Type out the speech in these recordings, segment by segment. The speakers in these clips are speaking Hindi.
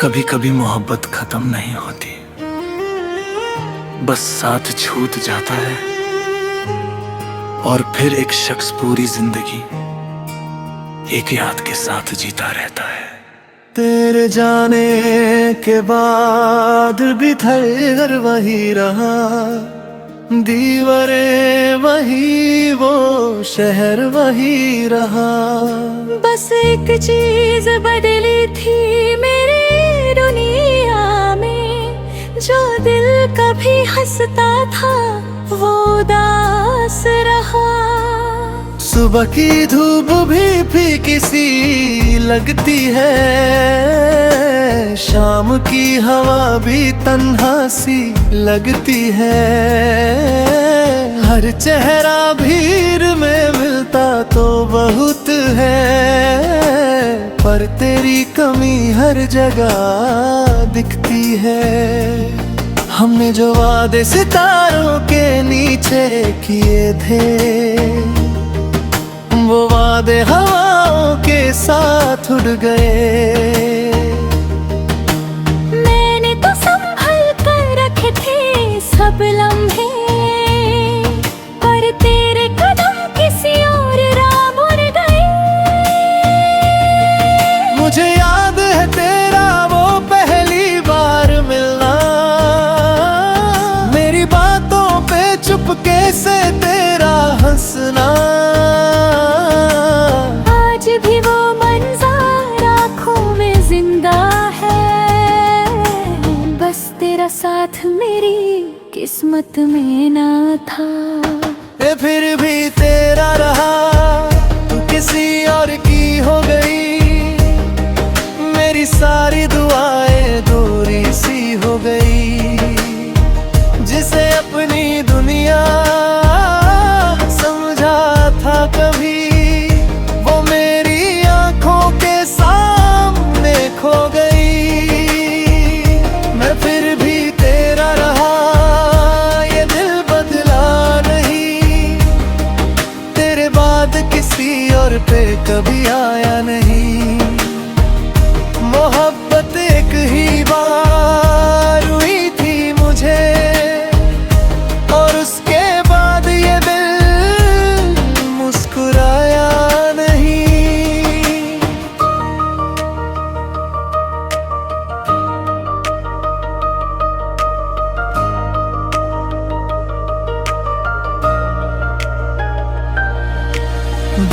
कभी कभी मोहब्बत खत्म नहीं होती, बस साथ छूट जाता है और फिर एक शख्स पूरी जिंदगी एक याद के साथ जीता रहता है। तेरे जाने के बाद भी घर वही रहा, दीवारें वही, वो शहर वही रहा। बस एक चीज बदली थी मेरी दुनिया में, जो दिल कभी हंसता था वो उदास रहा। सुबह की धूप भी फीकी सी लगती है, शाम की हवा भी तन्हा सी लगती है। हर चेहरा भीड़ में मिलता तो बहुत है, पर तेरी कमी हर जगह दिखती है। हमने जो वादे सितारों के नीचे किए थे, वो वादे हवाओं के साथ उड़ गए। मैंने तो संभल कर रखे थे सब लम्हे, पर तेरे कदम किसी और राह मुड़ गए। मुझे याद है तेरा वो पहली बार मिलना, मेरी बातों पे चुपके से तेरा हंसना। साथ मेरी किस्मत में ना था, फिर भी तेरा रहा, तू किसी और की हो गई। मेरी सारी दुआएं दूरी सी हो गई, जिसे अपनी दुनिया समझा था कभी, वो मेरी आंखों के सामने खो गई। और पे कभी आया नहीं, मोहब्बत एक ही बार हुई थी मुझे, और उसके बाद ये दिल मुस्कुराया नहीं।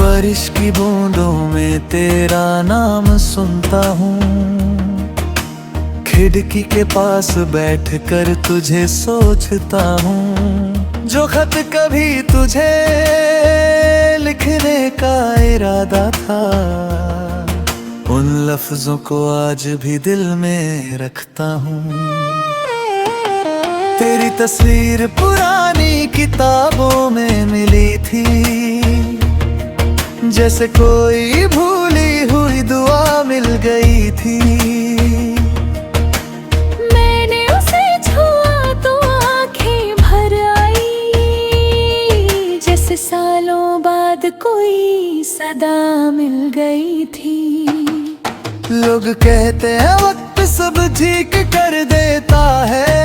बारिश की बूंदों में तेरा नाम सुनता हूँ, खिड़की के पास बैठकर तुझे सोचता हूँ। जो खत कभी तुझे लिखने का इरादा था, उन लफ्जों को आज भी दिल में रखता हूँ। तेरी तस्वीर पुरानी किताबों में मिली थी, जैसे कोई भूली हुई दुआ मिल गई थी। मैंने उसे छुआ तो आंखें भर आई, जैसे सालों बाद कोई सदा मिल गई थी। लोग कहते हैं वक्त सब ठीक कर देता है,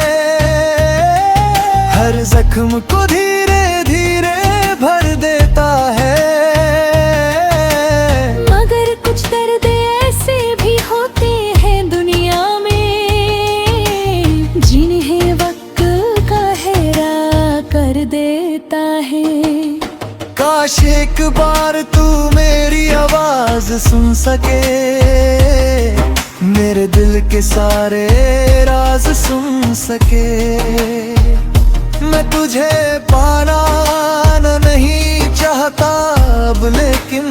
हर जख्म को धीरे धीरे भर देता है। काश एक बार तू मेरी आवाज सुन सके, मेरे दिल के सारे राज सुन सके। मैं तुझे पाना नहीं चाहता अब, लेकिन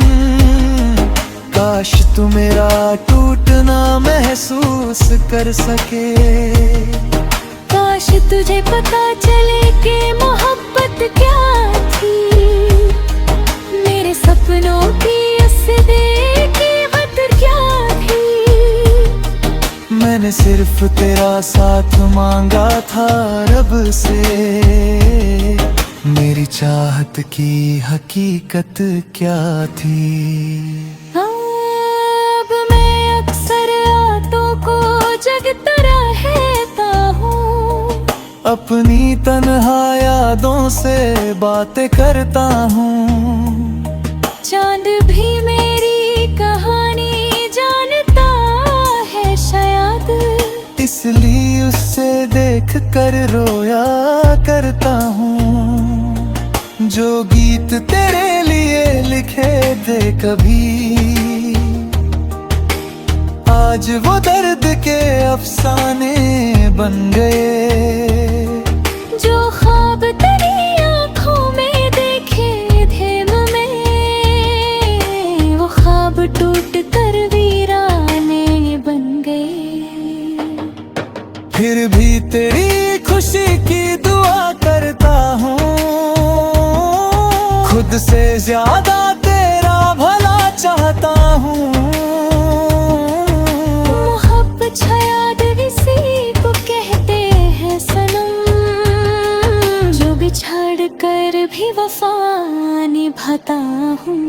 काश तू मेरा टूटना महसूस कर सके। काश तुझे पता चले कि मोहब्बत क्या थी, मेरे सपनों की असली कीमत क्या थी। मैंने सिर्फ तेरा साथ मांगा था रब से, मेरी चाहत की हकीकत क्या थी। अब मैं अक्सर रातों को अपनी तन्हा यादों से बातें करता हूँ। चांद भी मेरी कहानी जानता है शायद, इसलिए उससे देख कर रोया करता हूँ। जो गीत तेरे लिए लिखे थे कभी, आज वो दर्द के अफसाने बन गए। जो ख्वाब तेरी आंखों में देखे थे में, वो ख्वाब टूट कर वीराने बन गए। फिर भी तेरी खुशी की दुआ करता हूँ, खुद से ज्यादा तेरा भला चाहता हूँ। मोहब्बत शायद इसी को कहते हैं सनम, जो बिछड़ कर भी वफा निभाता हूँ।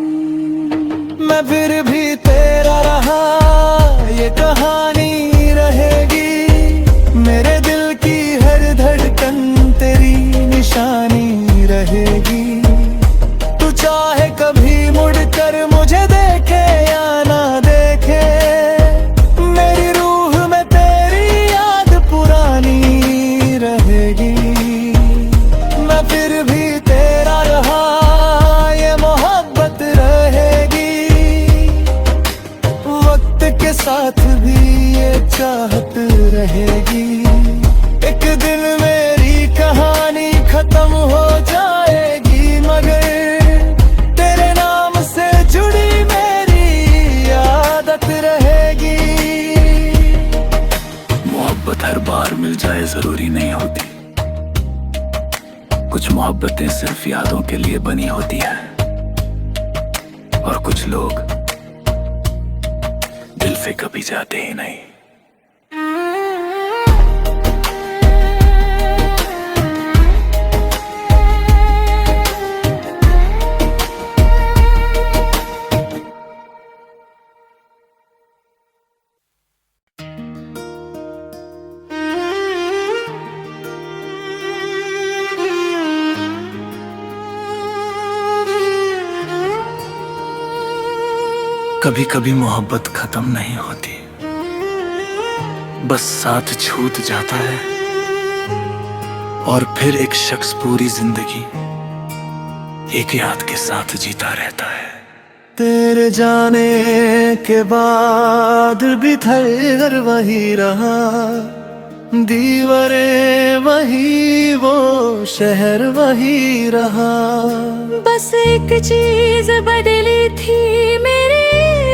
मैं फिर भी तेरा रहा, ये कहानी रहेगी। मेरे दिल की हर धड़कन तेरी निशानी रहेगी। तू चाहे कभी मुड़ कर मुझे देखे या ना देखे, मेरी रूह में तेरी याद पुरानी रहेगी। मैं फिर भी तेरा रहा, ये मोहब्बत रहेगी। वक्त के साथ भी ये चाहत रहेगी। एक दिन मेरी कहानी खत्म हो जाएगी, मगर तेरे नाम से जुड़ी मेरी आदत रहेगी। मोहब्बत हर बार मिल जाए जरूरी नहीं होती, कुछ मोहब्बतें सिर्फ यादों के लिए बनी होती है, और कुछ लोग दिल से कभी जाते ही नहीं। कभी कभी मोहब्बत खत्म नहीं होती, बस साथ छूट जाता है, और फिर एक शख्स पूरी जिंदगी एक याद के साथ जीता रहता है। तेरे जाने के बाद भी घर वही रहा, दीवारें वही, वो शहर वही रहा। बस एक चीज बदली थी मेरी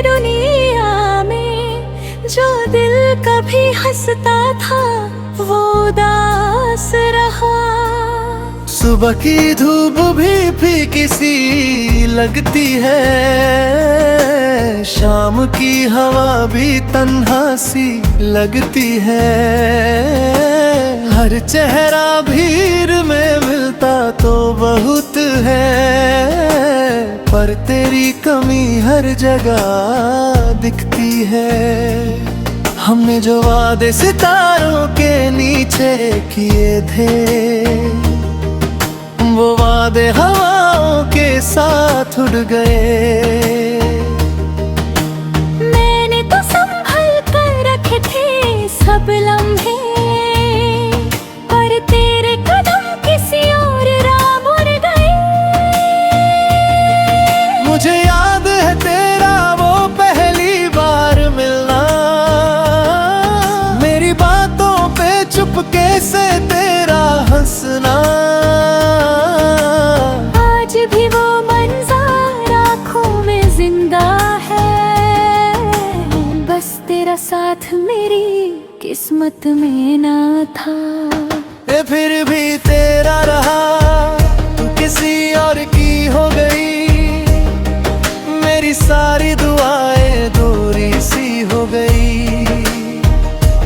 दुनिया में, जो दिल कभी हंसता था वो उदास रहा। सुबह की धूप भी फीकी सी लगती है, शाम की हवा भी तन्हा सी लगती है। हर चेहरा भीड़ में मिलता तो बहुत है, पर तेरी कमी हर जगह दिखती है। हमने जो वादे सितारों के नीचे किए थे, वो वादे हवाओं के साथ उड़ गए। मैंने तो संभल कर रखे थे सब लम्हे, पर तेरे कदम किसी और राह मुड़ गए। मुझे याद है तेरा वो पहली बार मिलना, मेरी बातों पे चुपके से तेरा हंसना। आज भी वो मंज़र आँखों में जिंदा है, बस तेरा साथ मेरी किस्मत में ना था। फिर भी तेरा रहा, तू किसी और की हो गई। मेरी सारी दुआएं दूरी सी हो गई,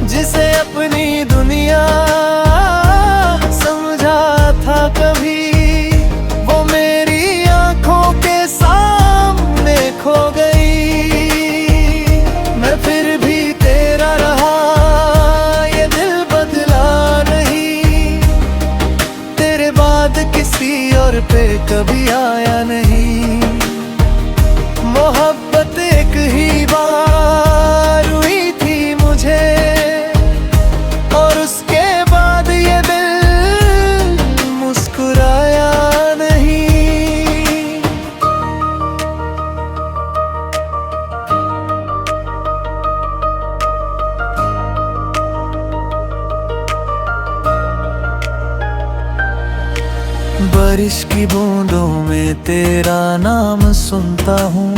जिसे अपनी दुनिया समझा था कभी, वो मेरी आंखों के सामने खो गई। मैं फिर भी तेरा रहा, ये दिल बदला नहीं। सर पे कभी आया नहीं। मोहब्बत एक ही बार हुई थी मुझे, और उसके बाद ये दिल मुस्कुराया नहीं। बारिश की बूंदों में तेरा नाम सुनता हूँ,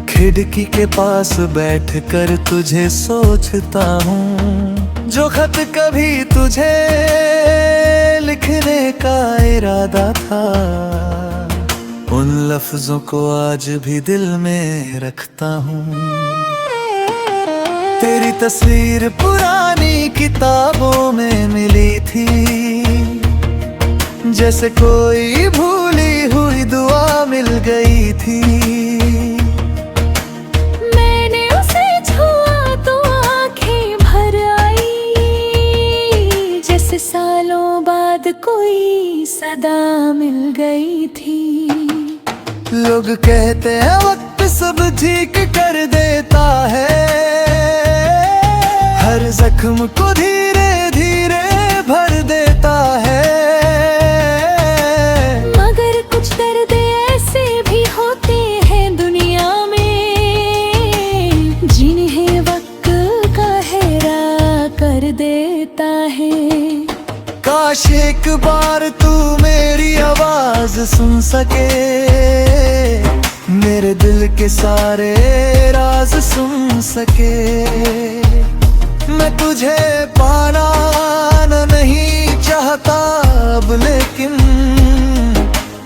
खिड़की के पास बैठ कर तुझे सोचता हूँ। जो खत कभी तुझे लिखने का इरादा था, उन लफ्जों को आज भी दिल में रखता हूँ। तेरी तस्वीर पुरानी किताबों में मिली थी, जैसे कोई भूली हुई दुआ मिल गई थी। मैंने उसे छुआ तो आंखें भर आई, जैसे सालों बाद कोई सदा मिल गई थी। लोग कहते हैं वक्त सब ठीक कर देता है, हर जख्म को धीरे धीरे भर देता है। काश एक बार तू मेरी आवाज सुन सके, मेरे दिल के सारे राज सुन सके। मैं तुझे पाना नहीं चाहता अब, लेकिन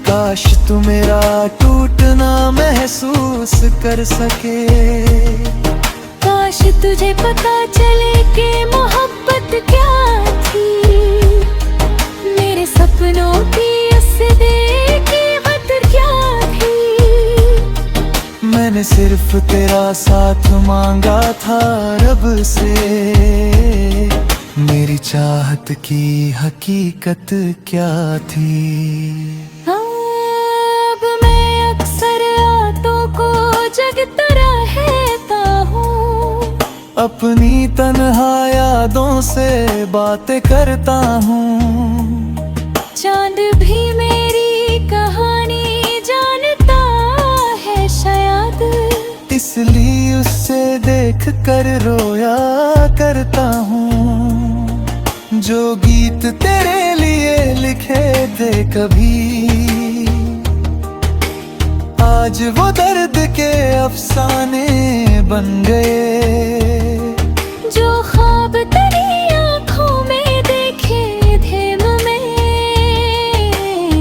काश तू मेरा टूटना महसूस कर सके। काश तुझे पता चले कि मोहब्बत क्या थी, मेरे सपनों की असली कीमत क्या थी। मैंने सिर्फ तेरा साथ मांगा था रब से, मेरी चाहत की हकीकत क्या थी। अब मैं अक्सर रातों को जगता रहता हूँ, अपनी तन्हा यादों से बातें करता हूँ। चांद भी मेरी कहानी जानता है शायद, इसलिए उससे देख कर रोया करता हूँ। जो गीत तेरे लिए लिखे थे कभी, आज वो दर्द के अफसाने बन गए। जो ख्वाब तेरी आँखों में देखे थे मैं,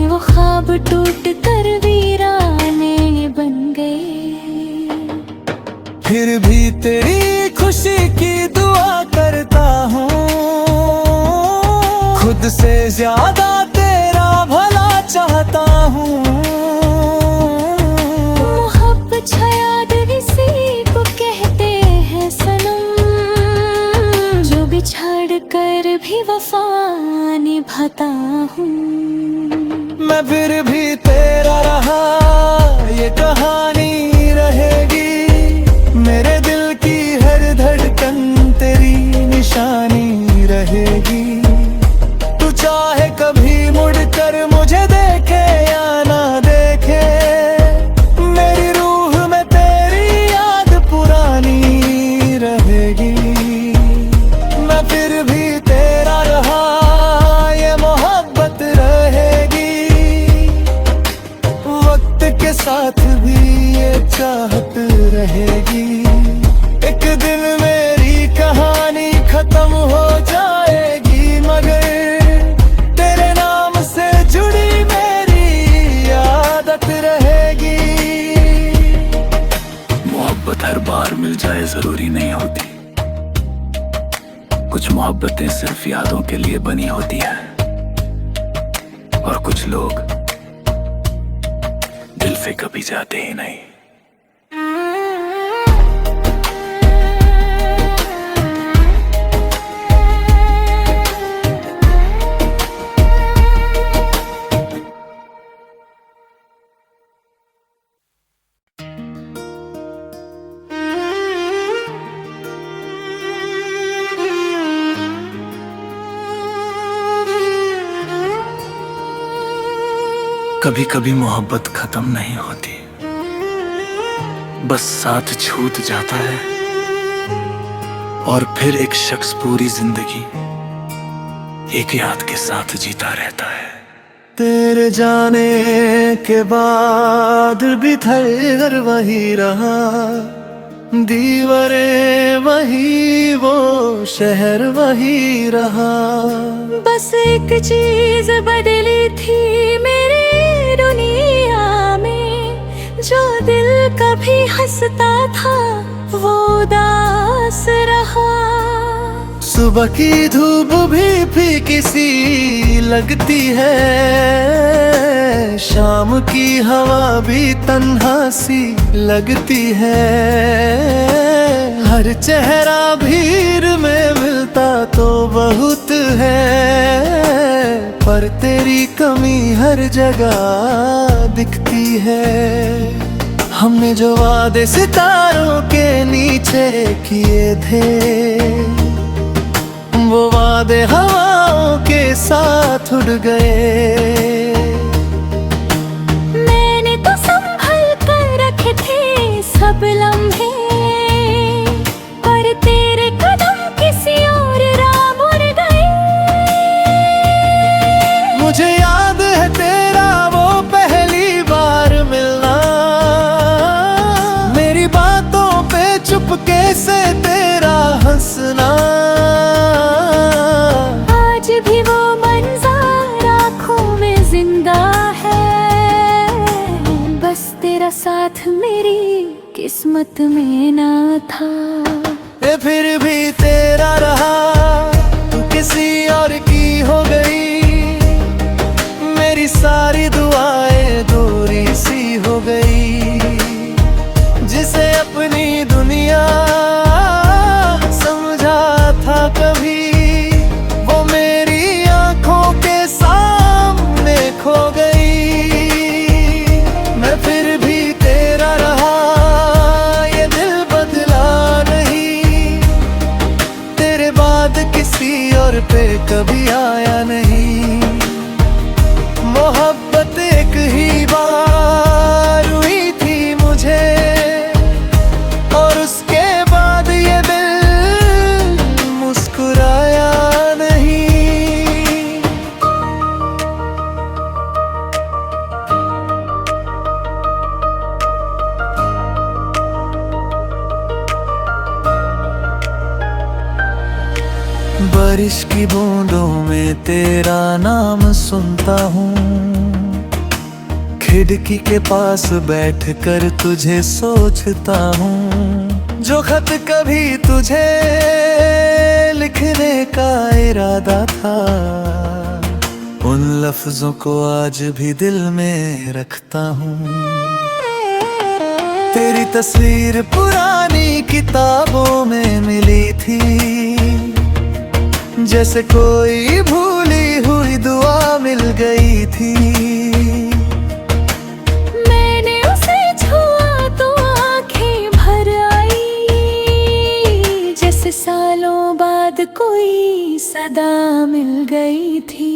वो ख्वाब टूट कर वीराने बन गए। फिर भी तेरी खुशी की दुआ करता हूँ, खुद से ज्यादा तेरा भला चाहता हूँ। मोहब्बत शायद इसी को कहते हैं सनम, जो बिछड़ कर भी वफा निभाता हूँ। मैं फिर भी तेरा रहा, ये कहानी रहेगी। मेरे दिल की हर धड़कन तेरी निशानी रहेगी। तू चाहे कभी मुड़ कर मुझे देखे या ना देखे, मेरी रूह में तेरी याद पुरानी रहेगी। मैं फिर भी तेरा रहा, ये मोहब्बत रहेगी। वक्त के साथ भी ये चाहत रहेगी। एक दिन मेरी कहानी खत्म हो जाएगी, मगर तेरे नाम से जुड़ी मेरी आदत रहेगी। मोहब्बत हर बार मिल जाए जरूरी नहीं होती, कुछ मोहब्बतें सिर्फ यादों के लिए बनी होती है, और कुछ लोग दिल से कभी जाते ही नहीं। कभी कभी मोहब्बत खत्म नहीं होती, बस साथ छूट जाता है और फिर एक शख्स पूरी जिंदगी एक याद के साथ जीता रहता है। तेरे जाने के बाद भी घर वही रहा, दीवारें वही, वो शहर वही रहा। बस एक चीज बदली थी मेरी दुनिया में, जो दिल कभी हंसता था वो उदास रहा। सुबह की धूप भी फीकी सी लगती है, शाम की हवा भी तन्हा सी लगती है। हर चेहरा भीड़ में मिलता तो बहुत है, पर तेरी कमी हर जगह दिखती है। हमने जो वादे सितारों के नीचे किए थे, वो वादे हवाओं के साथ उड़ गए। मैंने तो संभल कर रखे थे सब लम्हे, पर तेरे कदम किसी और राह मुड़ गए। मुझे याद है तेरा वो पहली बार मिलना, मेरी बातों पे चुपके से तेरा हंसना। भी वो मंज़र आँखों में जिंदा है, बस तेरा साथ मेरी किस्मत में ना था। फिर भी तेरा रहा, तू किसी और की हो गई। मेरी सारी दुआएं दूरी सी हो गई, जिसे अपनी दुनिया समझा था कभी, खो गई। मैं फिर भी तेरा रहा, ये दिल बदला नहीं, तेरे बाद किसी और पे कभी आया नहीं। मोहब्बत एक ही बार हुई थी मुझे, और उसके बाद ये दिल मुस्कुराया नहीं। बारिश की बूंदों में तेरा नाम सुनता हूँ, खिड़की के पास बैठकर तुझे सोचता हूँ। जो खत कभी तुझे लिखने का इरादा था, उन लफ्जों को आज भी दिल में रखता हूँ। तेरी तस्वीर पुरानी किताबों में मिली थी, जैसे कोई भूली हुई दुआ मिल गई थी। मैंने उसे छुआ तो आंखें भर आई, जैसे सालों बाद कोई सदा मिल गई थी।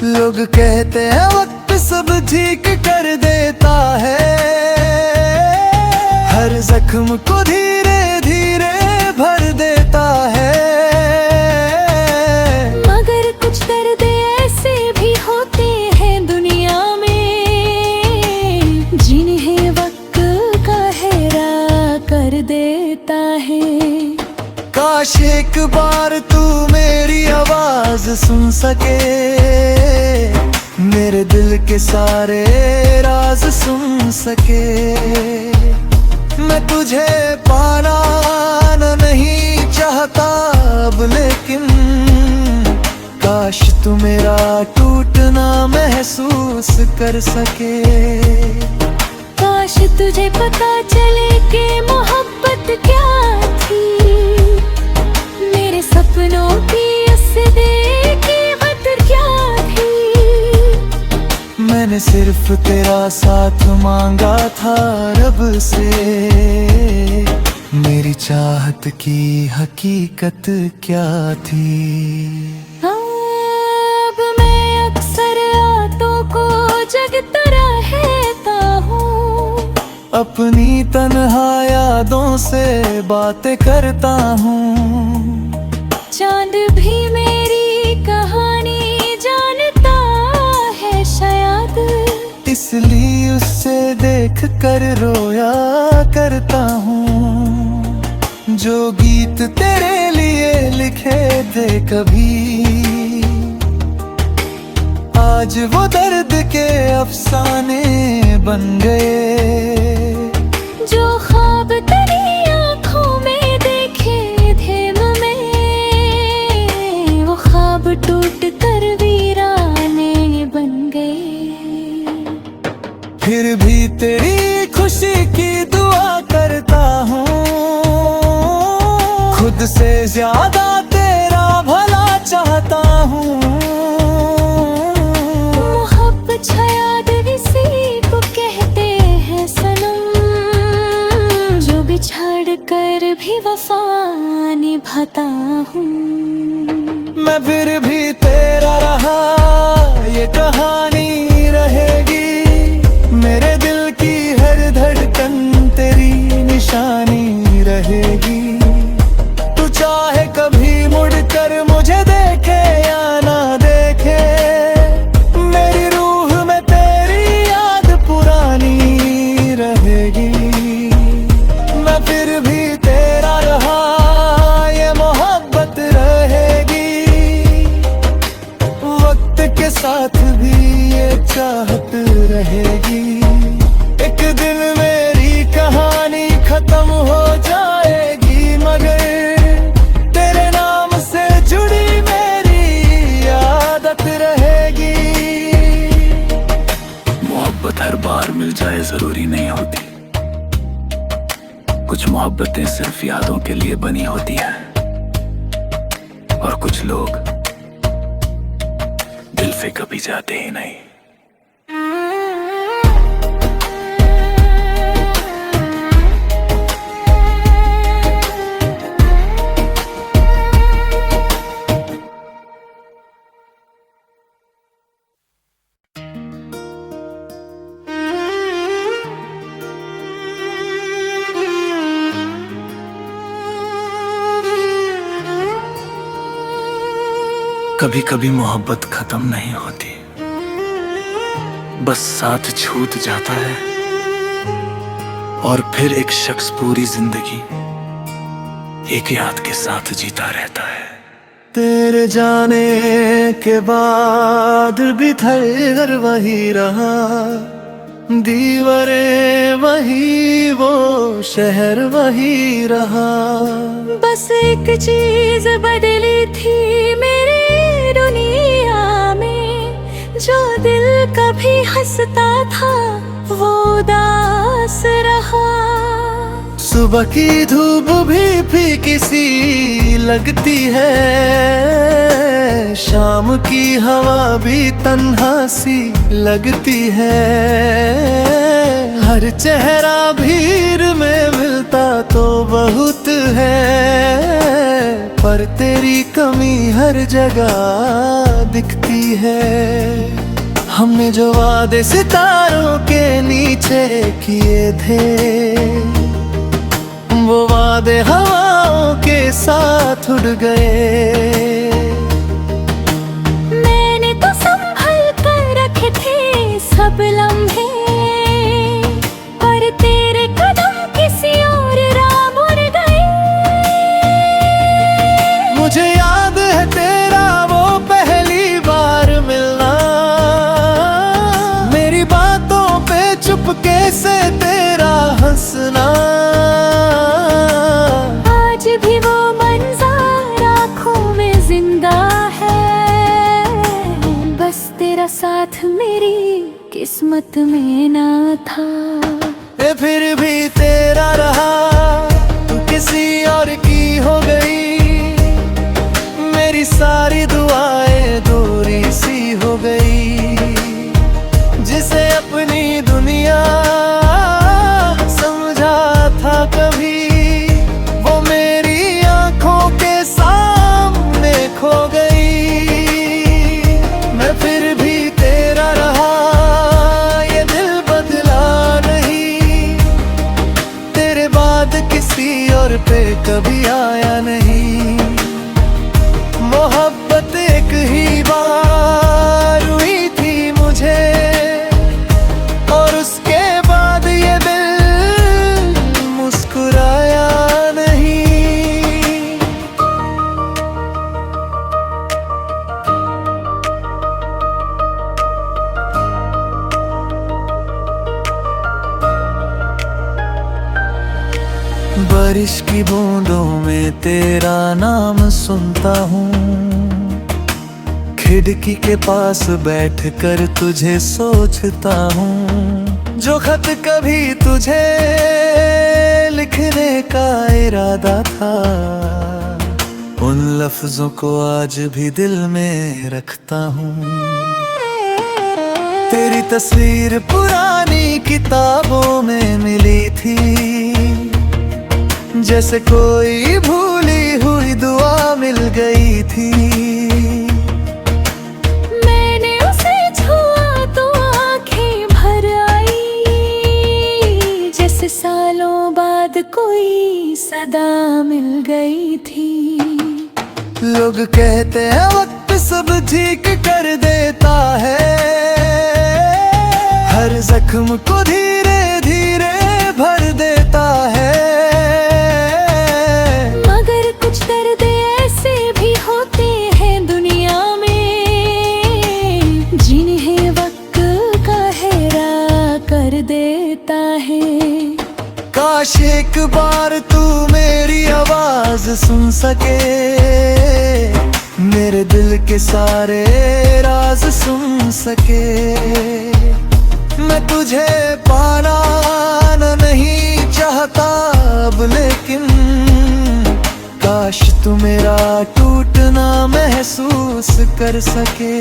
लोग कहते हैं वक्त सब ठीक कर देता है, हर जख्म को धीरे धीरे भर देता है। काश एक बार तू मेरी आवाज सुन सके, मेरे दिल के सारे राज सुन सके। मैं तुझे पाना नहीं चाहता अब, लेकिन काश तू मेरा टूटना महसूस कर सके। काश तुझे पता चले कि मोहब्बत क्या थी, मेरे सपनों की असली कीमत क्या थी। मैंने सिर्फ तेरा साथ मांगा था रब से, मेरी चाहत की हकीकत क्या थी। अब मैं अक्सर रातों को अपनी तन्हा यादों से बातें करता हूँ। चांद भी मेरी कहानी जानता है शायद, इसलिए उससे देख कर रोया करता हूँ। जो गीत तेरे लिए लिखे थे कभी, आज वो दर्द के अफसाने बन गए। जो ख्वाब तेरी आँखों में देखे थे में, वो ख्वाब टूट कर वीराने बन गए। फिर भी तेरी खुशी की दुआ करता हूँ, खुद से ज्यादा तेरा भला चाहता हूँ। मोहब्बत शायद इसी को कहते हैं सनम, जो बिछड़ कर भी वफा निभाता हूँ। मैं फिर भी तेरा रहा, ये कहानी रहेगी। मेरे दिल की हर धड़कन तेरी निशानी रहेगी। तू चाहे कभी मुड़ कर मुझे देखे या ना देखे, मेरी रूह में तेरी याद पुरानी रहेगी। मैं फिर भी तेरा रहा, ये मोहब्बत रहेगी। वक्त के साथ भी ये चाहत रहेगी। एक दिन मेरी कहानी खत्म हो जाएगी, मगर तेरे नाम से जुड़ी मेरी आदत रहेगी। मोहब्बत हर बार मिल जाए जरूरी नहीं होती, कुछ मोहब्बतें सिर्फ यादों के लिए बनी होती हैं, और कुछ लोग दिल से कभी जाते ही नहीं। कभी कभी मोहब्बत खत्म नहीं होती, बस साथ छूट जाता है, और फिर एक शख्स पूरी जिंदगी एक याद के साथ जीता रहता है। तेरे जाने के बाद भी घर वही रहा, दीवारें वही, वो शहर वही रहा। बस एक चीज बदली थी मेरी दुनिया में, जो दिल कभी हंसता था वो उदास रहा। सुबह की धूप भी फीकी सी लगती है, शाम की हवा भी तन्हा सी लगती है। हर चेहरा भीड़ में मिलता तो बहुत है, पर तेरी कमी हर जगह दिखती है। हमने जो वादे सितारों के नीचे किए थे, वो वादे हवाओं के साथ उड़ गए। मैंने तो संभल कर रखे थे सब लम्हे, पर तेरे कदम किसी और राह मुड़ गए। मुझे याद है तेरा वो पहली बार मिलना, मेरी बातों पे चुपके से तेरा हंसना। आज भी वो मंज़र आँखों में जिंदा है, बस तेरा साथ मेरी किस्मत में ना था। फिर भी तेरा रहा, तू किसी और की हो गई। मेरी सारी दुआएं दूरी सी हो गई, जिसे अपनी दुनिया समझा था कभी, वो मेरी आंखों के सामने खो गई। मैं फिर भी तेरा रहा, ये दिल बदला नहीं। कभी आया नहीं। मोहब्बत एक ही बार हुई थी मुझे, और उसके बाद ये दिल मुस्कुराया नहीं। बारिश की बूंदों में तेरा नाम सुनता हूँ, खिड़की के पास बैठकर तुझे सोचता हूँ। जो खत कभी तुझे लिखने का इरादा था, उन लफ्जों को आज भी दिल में रखता हूँ। तेरी तस्वीर पुरानी किताबों में मिली थी, जैसे कोई भूली हुई दुआ मिल गई थी। मैंने उसे छुआ तो आंखें भर आई, जैसे सालों बाद कोई सदा मिल गई थी। लोग कहते हैं वक्त सब ठीक कर देता है, हर जख्म को धीरे धीरे भर देता है। देता है काश एक बार तू मेरी आवाज सुन सके, मेरे दिल के सारे राज सुन सके। मैं तुझे पाना नहीं चाहता अब, लेकिन काश तू मेरा टूटना महसूस कर सके।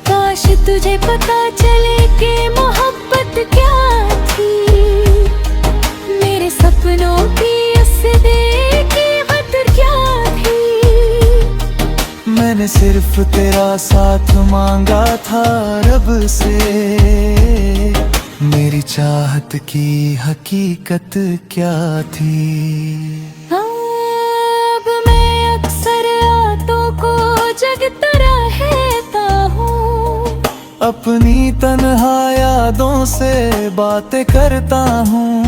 काश तुझे पता चले कि मोहब्बत क्या थी, मेरे सपनों की उससे कीमत क्या थी। मैंने सिर्फ तेरा साथ मांगा था रब से, मेरी चाहत की हकीकत क्या थी। अब मैं अक्सर रातों को जगता रहता हूँ, अपनी तन्हा यादों से बातें करता हूँ।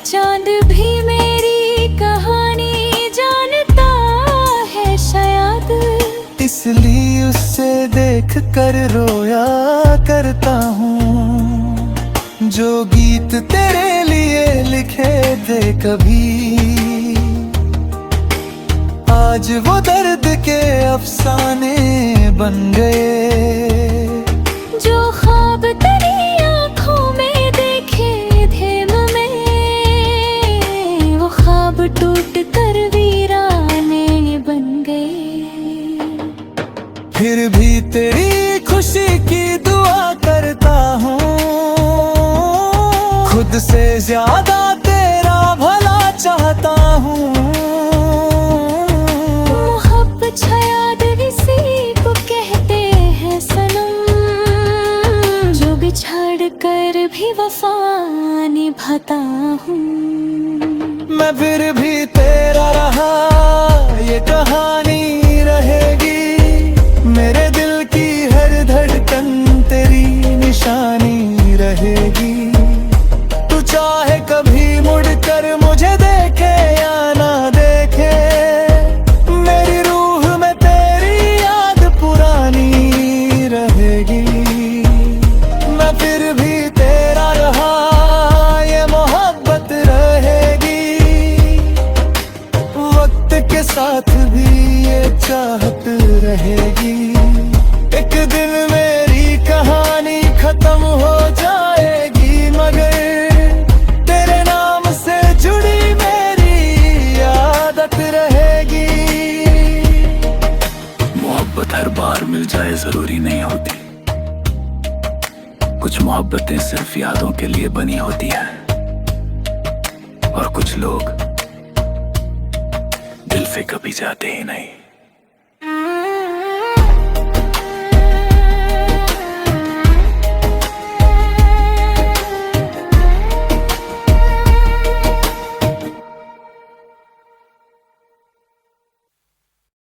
चांद भी मेरी कहानी जानता है शायद, इसलिए उससे देख कर रोया करता हूँ। जो गीत तेरे लिए लिखे थे कभी, आज वो दर्द के अफसाने बन गए। जो ख्वाब तेरी आँखों में देखे थे मैं, वो ख्वाब टूट कर वीराने बन गए। फिर भी तेरी खुशी की दुआ करता हूँ, खुद से ज्यादा तेरा भला चाहता हूँ। मोहब्बत शायद इसी को कहते हैं सनम, जो बिछड़ कर भी वफा निभाता हूँ। मैं फिर भी तेरा रहा, ये कहानी रहेगी। मेरे दिल की हर धड़कन तेरी निशानी रहेगी। तू चाहे कभी मुड़ कर मुझे देखे या ना देखे, मेरी रूह में तेरी याद पुरानी रहेगी। मैं फिर भी तेरा रहा, ये मोहब्बत रहेगी। वक्त के साथ भी ये चाहत रहेगी। एक दिन मेरी कहानी खत्म हो जाएगी, मगर तेरे नाम से जुड़ी मेरी आदत रहेगी। मोहब्बत हर बार मिल जाए जरूरी नहीं होती, कुछ मोहब्बतें सिर्फ यादों के लिए बनी होती हैं, और कुछ लोग दिल से कभी जाते ही नहीं।